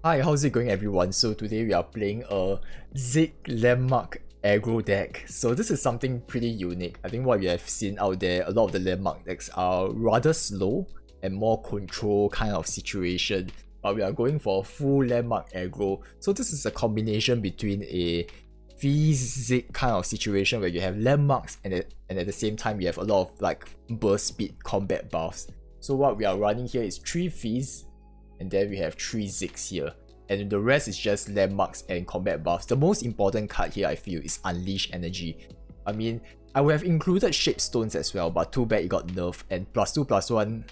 Hi, how's it going everyone? So today we are playing a Ziggs landmark aggro deck. So this is something pretty unique. I think what we have seen out there, a lot of the landmark decks are rather slow and more control kind of situation. But we are going for a full landmark aggro. So this is a combination between a Fizz Ziggs kind of situation where you have landmarks and at the same time you have a lot of like burst speed combat buffs. So what we are running here is 3 Fizz, and then we have 3 Ziggs here, and the rest is just landmarks and combat buffs. The most important card here I feel is Unleash Energy. I mean, I would have included Shapestones as well, but too bad it got nerfed, and +2/+1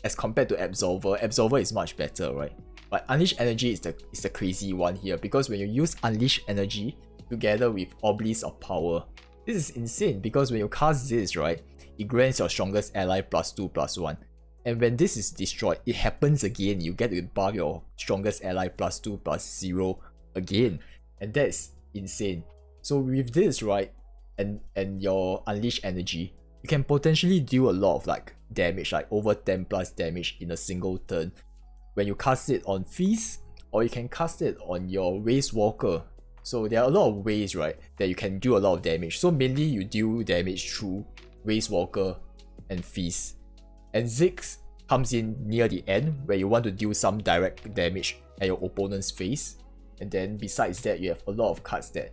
as compared to Absolver is much better, right? But Unleash Energy is the crazy one here, because when you use Unleash Energy together with Obelisk of Power, this is insane, because when you cast this, right, it grants your strongest ally +2/+1. And when this is destroyed, it happens again. You get to buff your strongest ally +2/+0 again. And that's insane. So with this, right, and your Unleash Energy, you can potentially deal a lot of like damage, like over 10 plus damage in a single turn when you cast it on Fizz, or you can cast it on your Waste Walker. So there are a lot of ways, right, that you can do a lot of damage. So mainly you deal damage through Waste Walker and Fizz. And Ziggs comes in near the end where you want to deal some direct damage at your opponent's face. And then besides that, you have a lot of cards that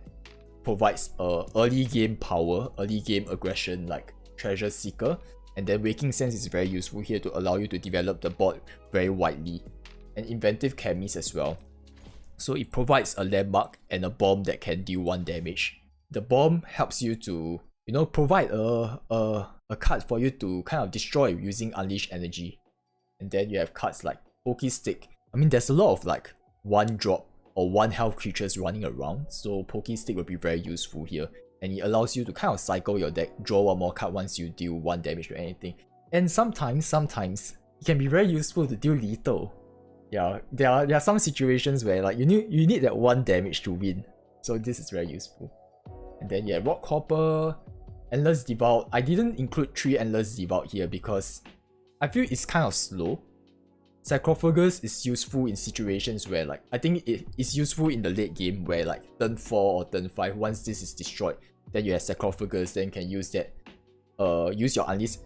provides early game power, early game aggression like Treasure Seeker. And then Waking Sense is very useful here to allow you to develop the board very widely. And Inventive Chemis as well. So it provides a landmark and a bomb that can deal 1 damage. The bomb helps you to, provide a card for you to kind of destroy using Unleash Energy. And then you have cards like Poke Stick. I mean, there's a lot of like 1 drop or 1 health creatures running around, so Poke Stick will be very useful here. And it allows you to kind of cycle your deck, draw 1 more card once you deal 1 damage to anything. And sometimes it can be very useful to deal lethal. Yeah, there are some situations where like you need that 1 damage to win. So this is very useful. And then you have Rock Hopper, Endless Devout. I didn't include 3 Endless Devout here because I feel it's kind of slow. Sarcophagus is useful in situations where like, I think it is useful in the late game where like turn 4 or turn 5, once this is destroyed, then you have Sarcophagus, then you can use that, use your Unleash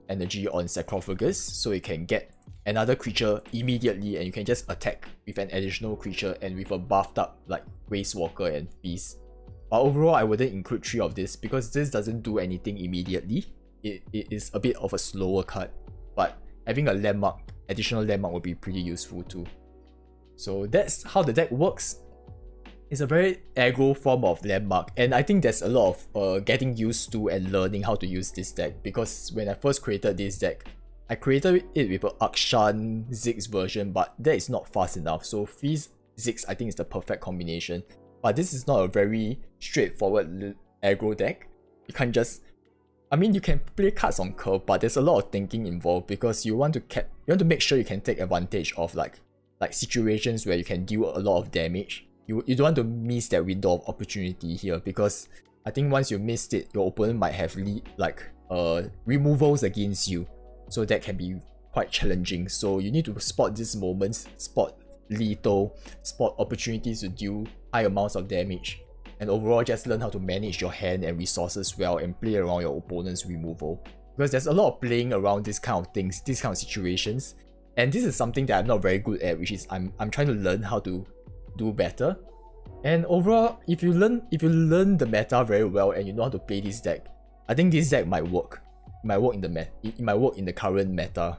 Energy on Sarcophagus so you can get another creature immediately and you can just attack with an additional creature and with a buffed up like Waste Walker and Beast. But overall, I wouldn't include 3 of this because this doesn't do anything immediately. It is a bit of a slower card, but having a landmark, additional landmark would be pretty useful too. So that's how the deck works. It's a very aggro form of landmark, and I think there's a lot of getting used to and learning how to use this deck, because when I first created this deck, I created it with an Akshan Ziggs version, but that is not fast enough. So Fizz Ziggs I think is the perfect combination. But this is not a very straightforward aggro deck. You can't just, I mean, you can play cards on curve, but there's a lot of thinking involved because you want to make sure you can take advantage of like situations where you can deal a lot of damage. You don't want to miss that window of opportunity here, because I think once you missed it, your opponent might have removals against you. So that can be quite challenging. So you need to spot these moments, spot lethal, spot opportunities to deal high amounts of damage, and overall just learn how to manage your hand and resources well and play around your opponent's removal. Because there's a lot of playing around these kind of things, these kind of situations, and this is something that I'm not very good at, which is I'm trying to learn how to do better. And overall, if you learn the meta very well and you know how to play this deck, I think this deck might work. It might work in the current meta.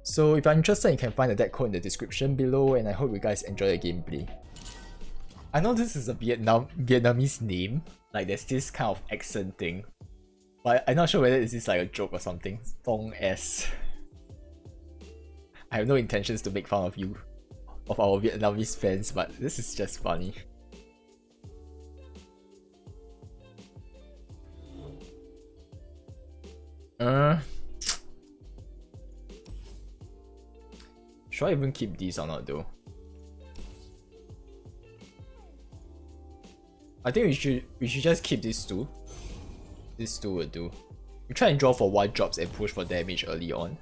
So if you're interested, you can find the deck code in the description below, and I hope you guys enjoy the gameplay. I know this is a Vietnamese name, like there's this kind of accent thing, but I'm not sure whether this is like a joke or something. Tong S. I have no intentions to make fun of you, of our Vietnamese fans, but this is just funny. Should I even keep these or not though? I think we should just keep these 2. These 2 will do. We try and draw for 1 drops and push for damage early on.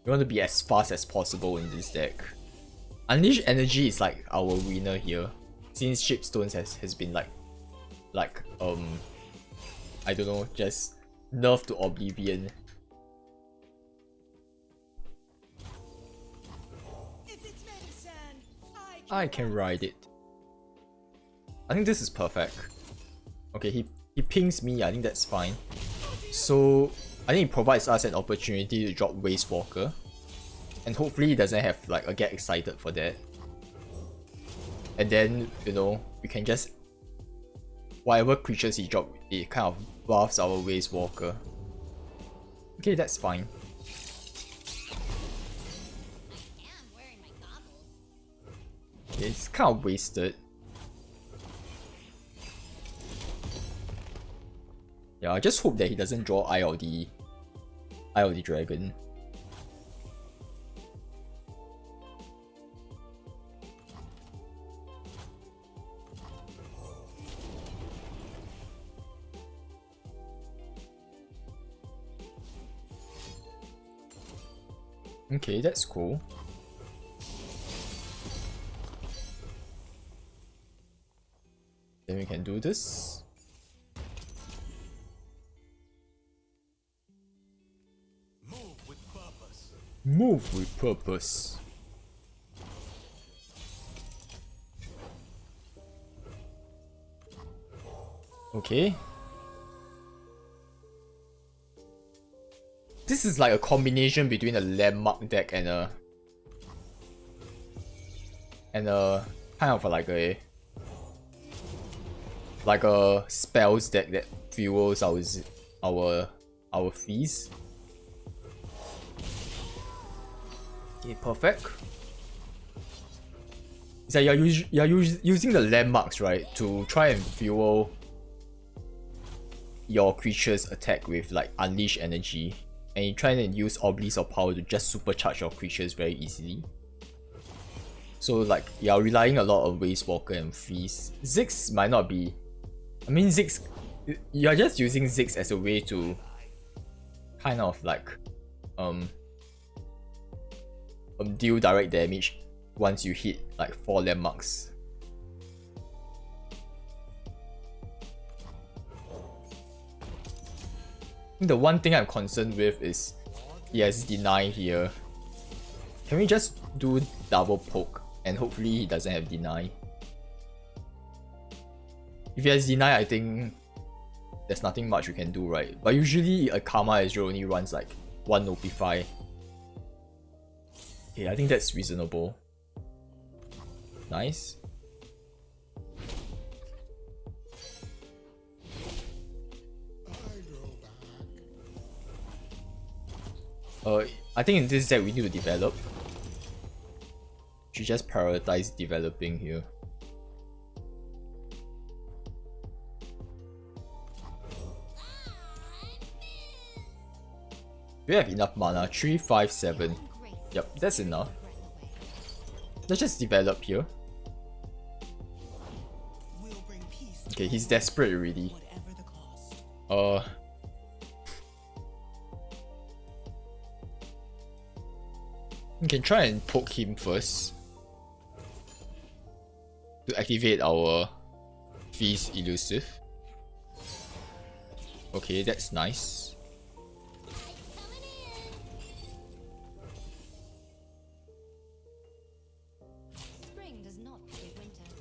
We want to be as fast as possible in this deck. Unleash Energy is like our winner here, since Shipstones has been like I don't know, just nerfed to oblivion. I can ride it. I think this is perfect. Okay, he pings me, I think that's fine. So I think it provides us an opportunity to drop Waste Walker. And hopefully he doesn't have like a get excited for that. And then, you know, we can just... whatever creatures he drops, it kind of buffs our Waste Walker. Okay, that's fine. Yeah, it's kind of wasted. Yeah, I just hope that he doesn't draw Eye of the Dragon. Okay, that's cool. Then we can do this. Move with purpose. Move with purpose. Okay. This is like a combination between a landmark deck and a kind of like a spells deck that fuels our fees. Okay, perfect. It's like you're using the landmarks, right, to try and fuel your creature's attack with like Unleash Energy. And you try and use Obelisk of Power to just supercharge your creatures very easily. So like you're relying a lot on Waste Walker and Feast. Ziggs might not be... I mean Ziggs... you're just using Ziggs as a way to kind of like deal direct damage once you hit like 4 landmarks. The one thing I'm concerned with is he has Deny here. Can we just do double poke and hopefully he doesn't have Deny? If he has Deny, I think there's nothing much we can do, right? But usually a Karma Ezreal only runs like 1 Notify. Okay, I think that's reasonable. Nice. I think in this deck we need to develop. Should just prioritize developing here. We have enough mana. 3, 5, 7. Yep, that's enough. Let's just develop here. Okay, he's desperate already. We can try and poke him first to activate our Feast Elusive. Okay, that's nice.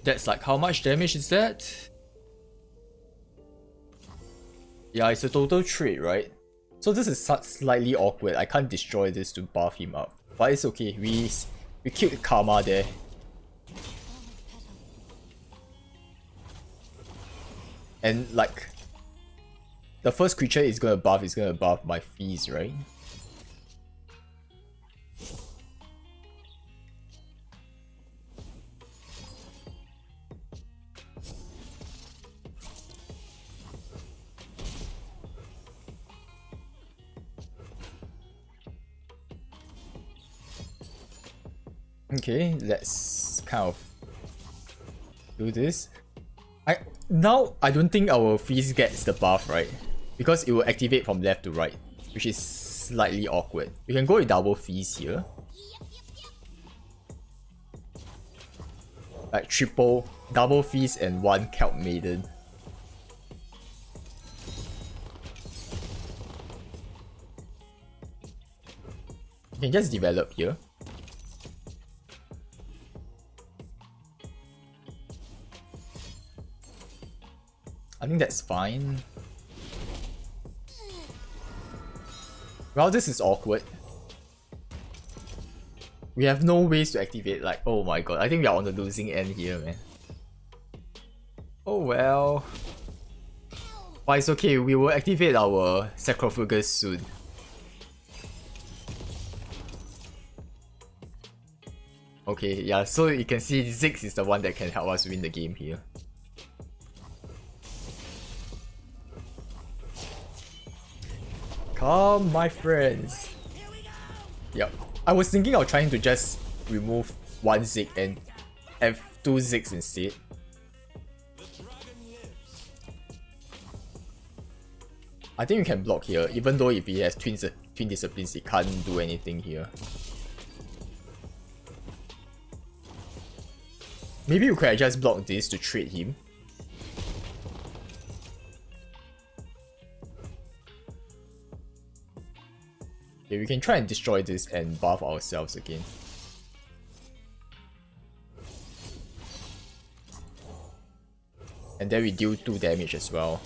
That's like, how much damage is that? Yeah, it's a total trade, right? So this is slightly awkward. I can't destroy this to buff him up. But it's okay, we killed Karma there. And like, the first creature is gonna buff my fees, right? Okay, let's kind of do this. Now I don't think our feast gets the buff, right? Because it will activate from left to right, which is slightly awkward. We can go with double fees here. Like triple, double fees and one Kelp Maiden. You can just develop here. I think that's fine. Well, this is awkward. We have no ways to activate, like, oh my god, I think we are on the losing end here, man. Oh well. But it's okay, we will activate our Sarcophagus soon. Okay, yeah, so you can see Ziggs is the one that can help us win the game here. Come, my friends. Yep. I was thinking of trying to just remove one Zig and have two Ziggs instead. I think we can block here, even though if he has twin disciplines, he can't do anything here. Maybe we could just block this to trade him. Okay, we can try and destroy this and buff ourselves again. And then we deal 2 damage as well.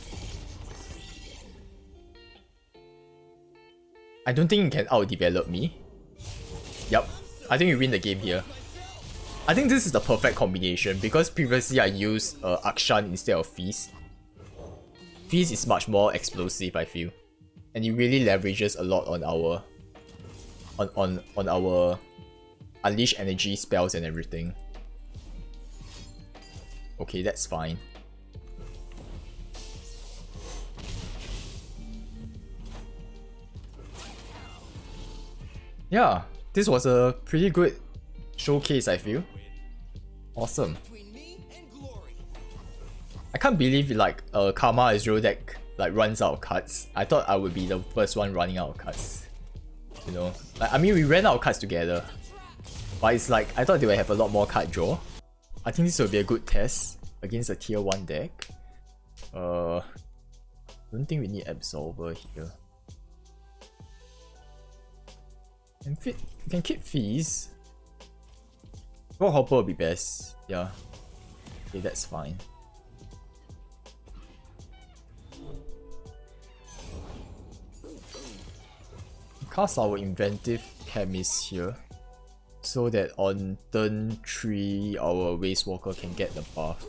I don't think he can outdevelop me. Yup, I think we win the game here. I think this is the perfect combination because previously I used Akshan instead of Feast. Feast is much more explosive, I feel. And it really leverages a lot on our on our unleash energy spells and everything. Okay, that's fine. Yeah, this was a pretty good showcase, I feel. Awesome. I can't believe like Karma Ezreal deck like runs out of cards. I thought I would be the first one running out of cards. You know, like, I mean we ran out of cards together, but it's like I thought they would have a lot more card draw. I think this will be a good test against a tier 1 deck. Don't think we need Absolver here. We can keep Fees. Rock Hopper will be best. Yeah. Okay, that's fine. Cast our Inventive Chemist here, so that on turn 3 our Waste Walker can get the buff.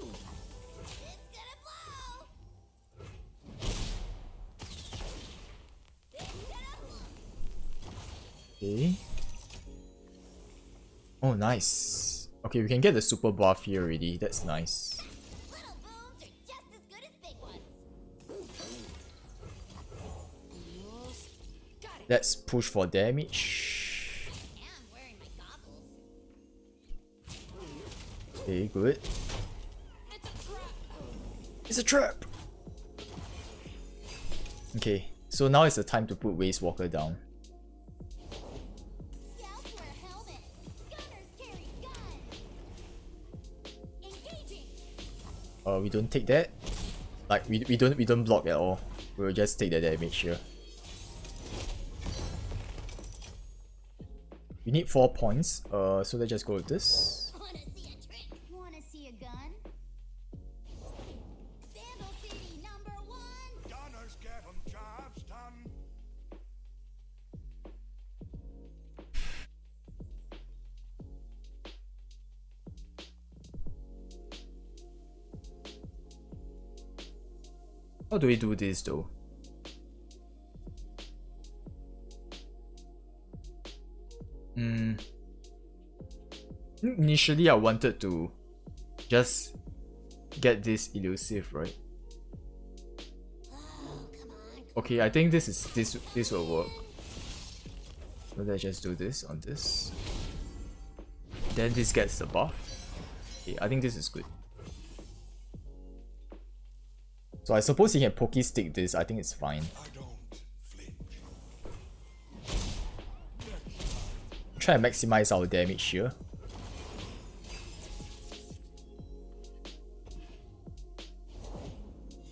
Okay. Oh, nice. Okay, we can get the super buff here already. That's nice. Let's push for damage. Okay, good. It's a trap! Okay, so now is the time to put Waste Walker down. We don't take that. Like we don't block at all. We'll just take the damage here. We need 4 points. So let's just go with this. Wanna see a gun? Bandle City #1. Gunners get 'em jobs done. How do we do this though? Initially I wanted to just get this elusive, right? Okay, I think this will work. So let's just do this on this. Then this gets the buff. Okay, I think this is good. So I suppose he can pokey stick this, I think it's fine. I don't flinch. try and maximize our damage here.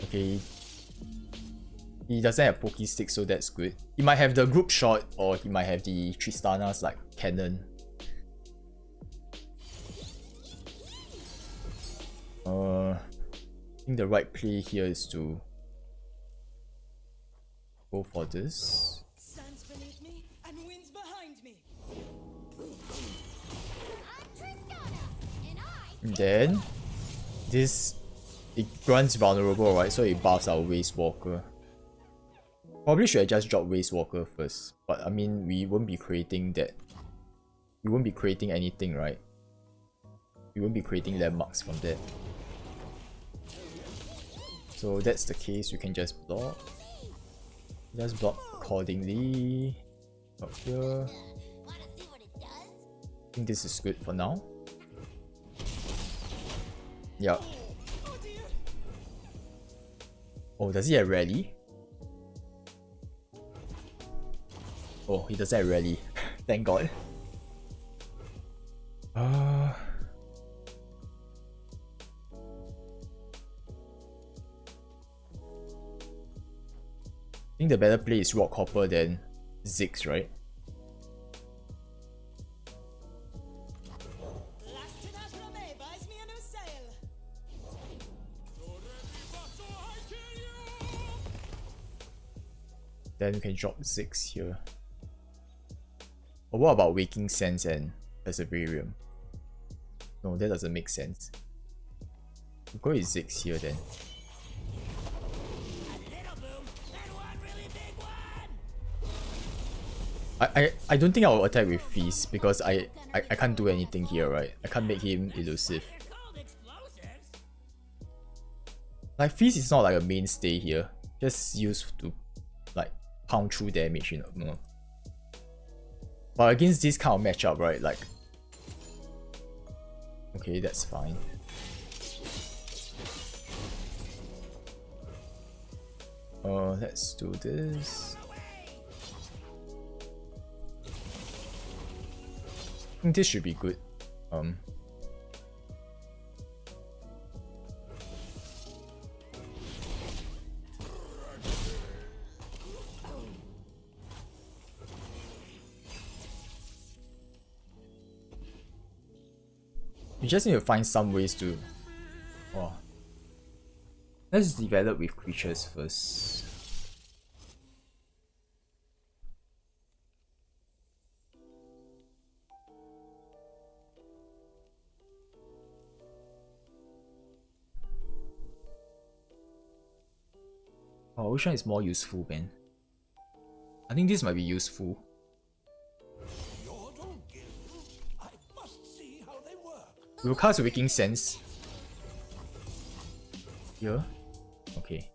Okay. He doesn't have Poke Stick, so that's good. He might have the group shot, or he might have the Tristana's like cannon. I think the right play here is to go for this. Sands beneath me and winds behind me. I'm Tristana, and I And then this, it runs vulnerable, right? So it buffs our Waste Walker. Probably should have just dropped Waste Walker first, but I mean we won't be creating that. We won't be creating anything, right? We won't be creating landmarks from that. So that's the case, we can just block. Just block accordingly. Up here. wanna see what it does? I think this is good for now. Yeah. Oh, does he have rally? Oh, he doesn't have rally. Thank God. I think the better play is Rockhopper than Ziggs, right? Buys me a new sail. Then we can drop Ziggs here. But what about Waking Sense and Perseverarium? No, that doesn't make sense. We'll go with Ziggs here then. I don't think I will attack with Feast because I can't do anything here, right? I can't make him elusive. Like Feast is not like a mainstay here. Just used to like pound through damage, you know. But against this kind of matchup, right? Like, okay, that's fine. Let's do this. I think this should be good. You just need to find some ways to... Oh. Let's develop with creatures first. Oh, which one is more useful, man? I think this might be useful. We'll cast Waking Sense. Here. Okay.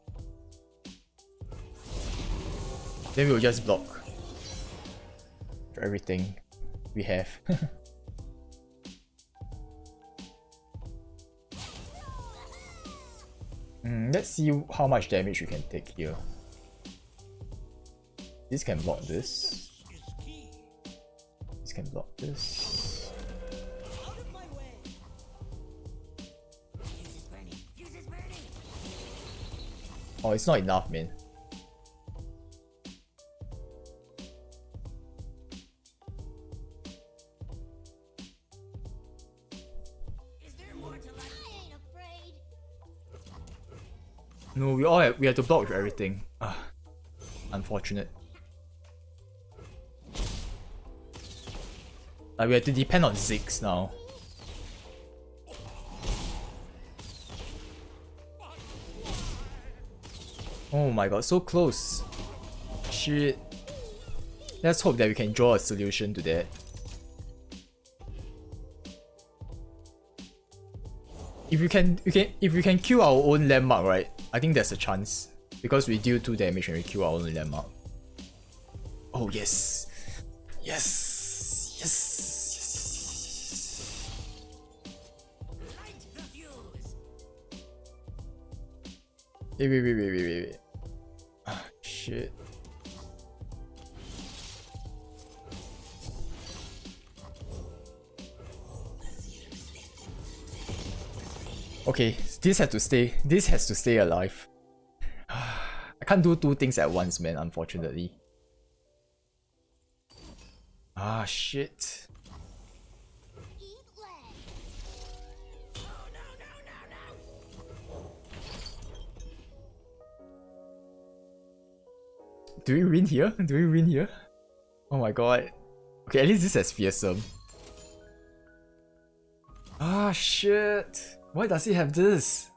Then we'll just block for everything we have. Let's see how much damage we can take here. This can block this. This can block this. Oh, it's not enough, man. No, we have to block with everything. Unfortunate. Like we have to depend on Ziggs now. Oh my god, so close. Shit. Let's hope that we can draw a solution to that. If we can kill our own landmark, right? I think there's a chance. Because we deal 2 damage when we kill our own landmark. Oh yes! Yes! Yes! Wait. Ah, shit. Okay, this has to stay. This has to stay alive. I can't do two things at once, man, unfortunately. Ah, shit. Eat leg. Do we win here? Do we win here? Oh my god. Okay, at least this is fearsome. Ah, shit. Why does he have this?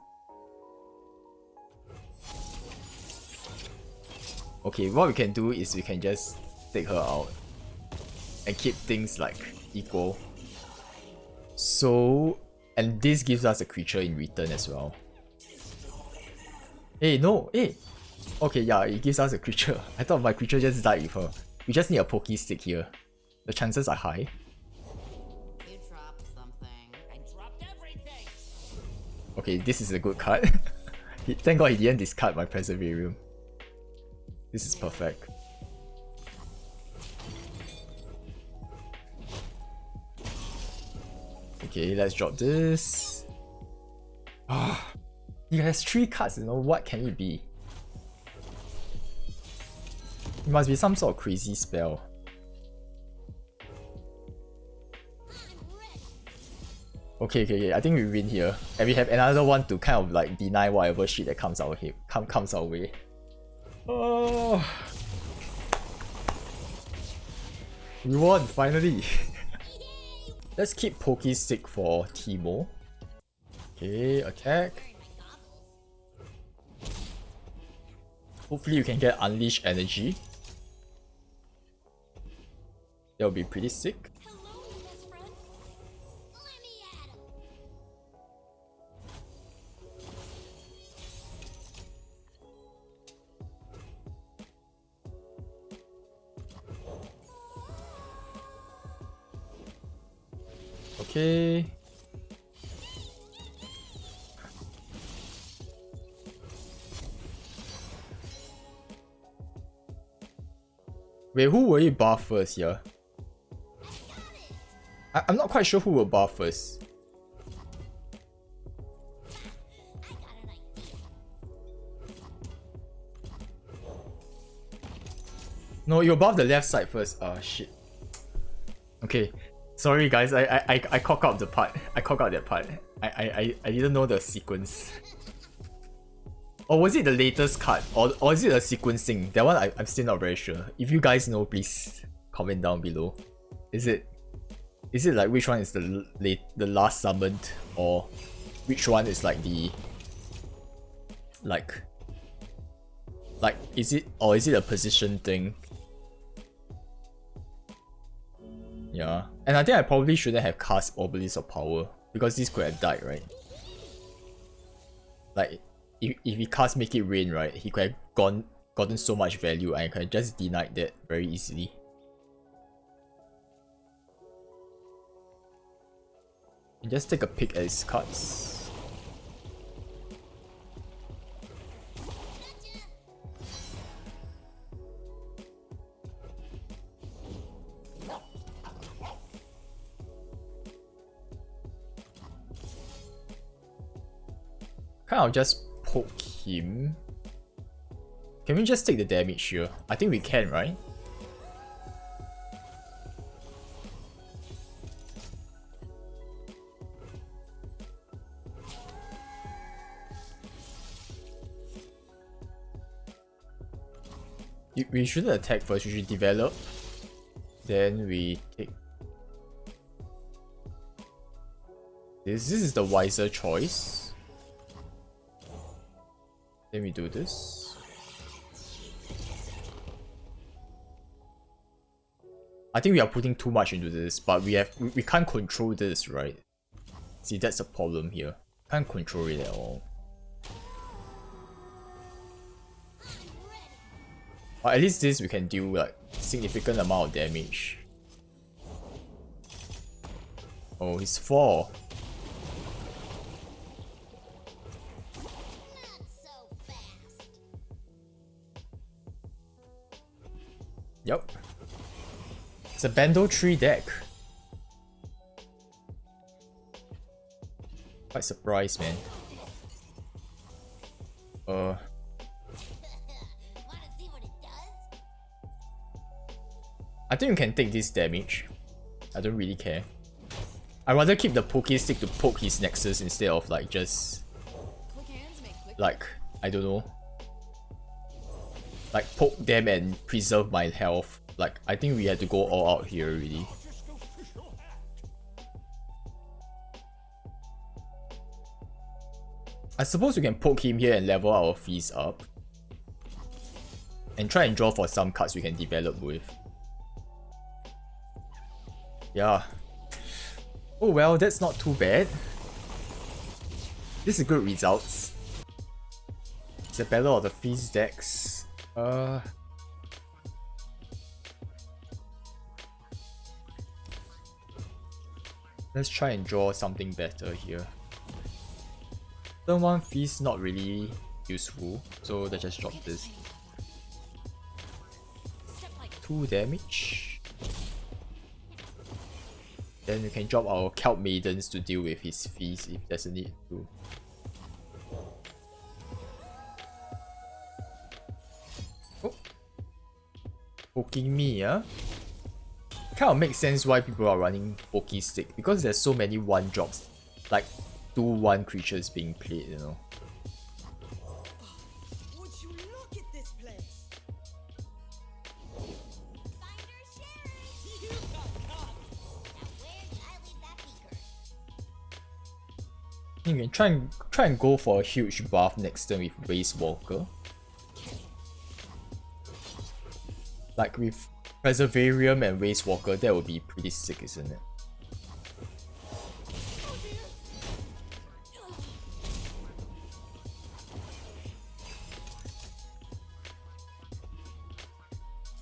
Okay, what we can do is we can just take her out and keep things like equal. So, and this gives us a creature in return as well. Hey, no, hey. Okay, yeah, it gives us a creature. I thought my creature just died with her. We just need a pokey stick here. The chances are high. You dropped something. I dropped everything. Okay, this is a good card. Thank god he didn't discard my Preservarium. This is perfect. Okay, let's drop this. Ah, he has 3 cards, you know, what can it be? It must be some sort of crazy spell. Okay, I think we win here. And we have another one to kind of like deny whatever shit that comes our way. Oh, we won, finally. Let's keep Pokey Stick for Teemo. Okay, attack. Hopefully you can get Unleash Energy. That would be pretty sick. Hello, best friend. Let me at him. Okay. Wait, who will you buff first here? I'm not quite sure who will buff first. I got an idea. No, you buff the left side first. Ah, shit. Okay. Sorry guys, I cock out the part. I cock out that part. I didn't know the sequence. Or was it the latest card? Or is it a sequencing? That one I'm still not very sure. If you guys know, please comment down below. Is it like which one is the last summoned, or which one is like the like is it a position thing? Yeah, and I think I probably shouldn't have cast Obelisk of Power because this could have died, right? Like if he cast Make It Rain, right, he could have gotten so much value and I could have just denied that very easily. And just take a pick at his cards. Kind of just poke him. Can we just take the damage here? I think we can, right? We shouldn't attack first, we should develop. Then we take this. This is the wiser choice. Then we do this. I think we are putting too much into this, but we can't control this, right? See, that's a problem here. Can't control it at all. But at least this we can deal like significant amount of damage. Oh, he's 4. Not so fast. Yep. It's a Bandle 3 deck. Quite surprised, man. Wanna see what it does? I think you can take this damage. I don't really care. I'd rather keep the poke stick to poke his nexus instead of like just Quick hands make quick. like, I don't know, like poke them and preserve my health. Like, I think we had to go all out here really. I suppose we can poke him here and level our fees up. And try and draw for some cards we can develop with. Yeah. Oh well, that's not too bad. This is good results. It's a battle of the fees decks. Let's try and draw something better here. Turn 1 feast not really useful, so let's just drop this. 2 damage. Then we can drop our Kelp Maidens to deal with his feast if there's a need to. Oh. Poking me, huh? Kind of makes sense why people are running Pokey Stick, because there's so many 1-drops, like 2/1 creatures being played, you know. Would you look at this place? Finder sharing. You got caught. Now where did I leave that beaker? You can try and go for a huge buff next turn with Waste Walker. Like with Preservarium and Waste Walker, that would be pretty sick, isn't it?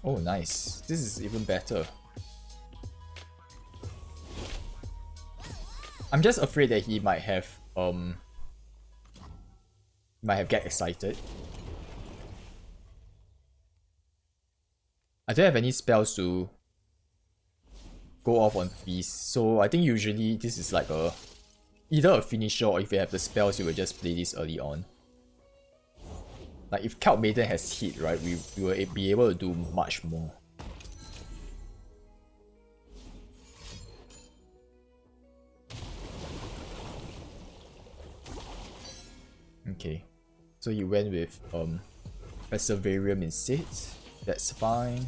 Oh nice, this is even better. I'm just afraid that he might have get excited. I don't have any spells to go off on feast, so I think usually this is like a either a finisher, or if you have the spells you will just play this early on. Like if Kelp Maiden has hit, right, we will be able to do much more. Okay, so you went with Preservarium instead. That's fine.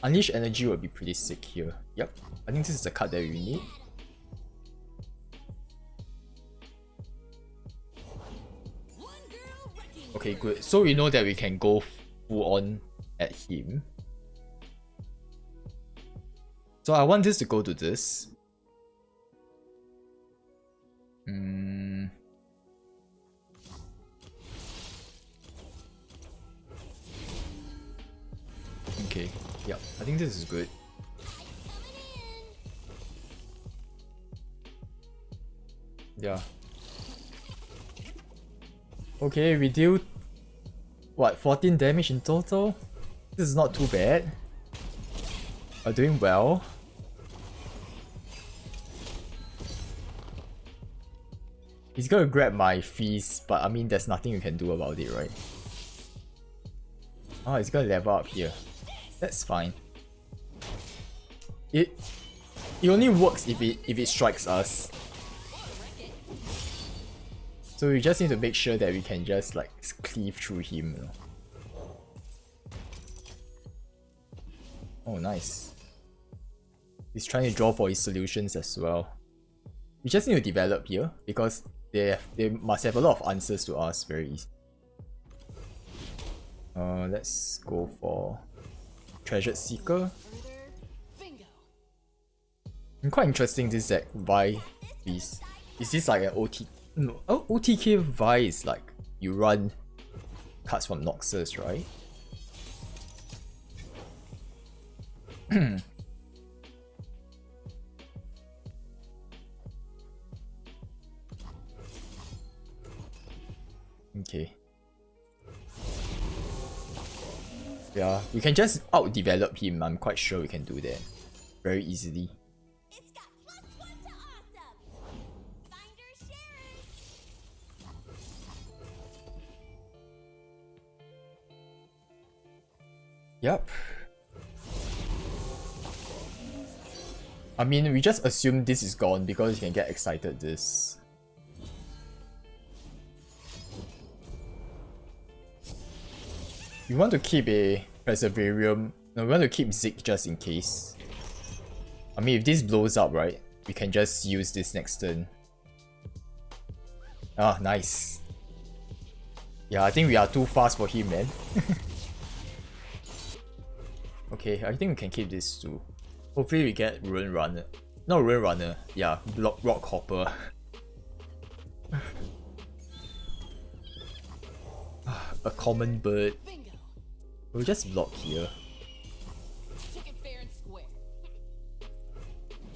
Unleash Energy would be pretty sick here. Yep, I think this is the card that we need. Okay, good. So we know that we can go full on at him. So I want this to go to this. Okay, yeah, I think this is good. Yeah. Okay, we deal what, 14 damage in total? This is not too bad. We're doing well. He's gonna grab my feast, but I mean there's nothing you can do about it, right? Oh, he's gonna level up here. That's fine. It only works if it strikes us. So we just need to make sure that we can just like cleave through him, you know. Oh nice. He's trying to draw for his solutions as well. We just need to develop here because they must have a lot of answers to us very easy. Let's go for Treasured Seeker. Quite interesting this deck, Vi Beast. Is this like an OT? No, OTK Vi is like you run cards from Noxus, right? Okay. Yeah, we can just out-develop him. I'm quite sure we can do that very easily. It's got +1 to awesome. Finder Yep. I mean, we just assume this is gone because you can get excited this. We want to keep a Perseverarium. No, we want to keep Ziggs just in case. I mean, if this blows up, right, we can just use this next turn. Ah, nice. Yeah, I think we are too fast for him, man. Okay, I think we can keep this too. Hopefully we get Rune Runner. No, Rune Runner. Yeah, Rock Hopper. A common bird. Bingo. We'll just block here. Chicken fair and square.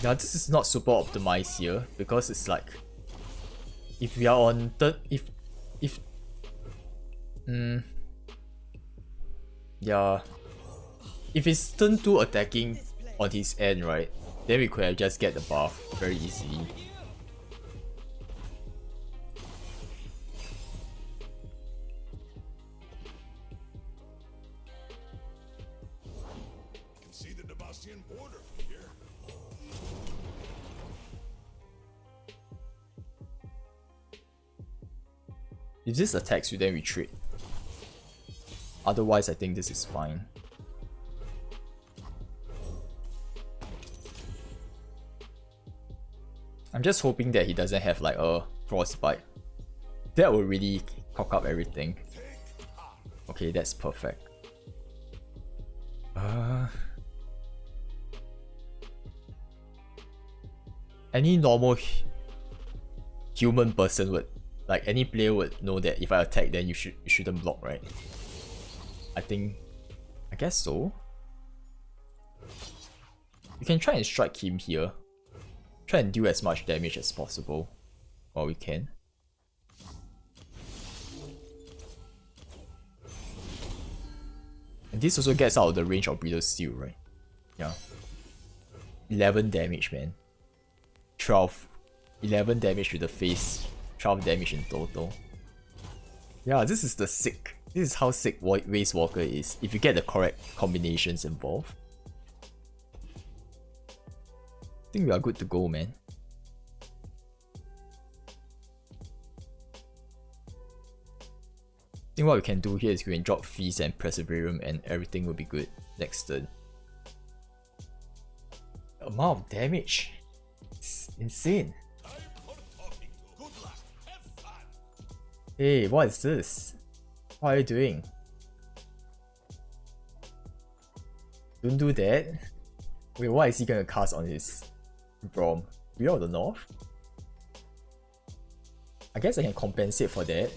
Yeah, this is not super optimized here because it's like if we are on third, yeah, if it's turn 2 attacking on his end, right, then we could have just get the buff very easily. Can see the Damascene border from here. If this attacks you, then retreat. Otherwise, I think this is fine. I'm just hoping that he doesn't have like a frostbite. That will really cock up everything. Okay, that's perfect. Any normal human person would, like any player would know that if I attack, then you shouldn't block, right? I guess so. We can try and strike him here. Try and do as much damage as possible while we can. And this also gets out of the range of Breeder Steel, right? Yeah. 11 damage, man. 12. 11 damage to the face. 12 damage in total. Yeah, this is the sick. This is how sick Waste Walker is, if you get the correct combinations involved. I think we are good to go, man. I think what we can do here is we can drop Feast and Perseverarium and everything will be good next turn. The amount of damage. It's insane. Hey, what is this? What are you doing? Don't do that. Wait, what is he gonna cast on his Braum? Breeder of the North? I guess I can compensate for that.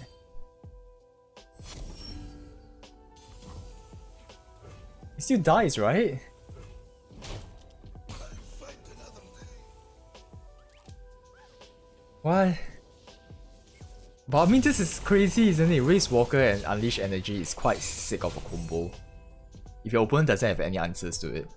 He still dies, right? What? But I mean, this is crazy, isn't it? Waste Walker and Unleash Energy is quite sick of a combo. If your opponent doesn't have any answers to it.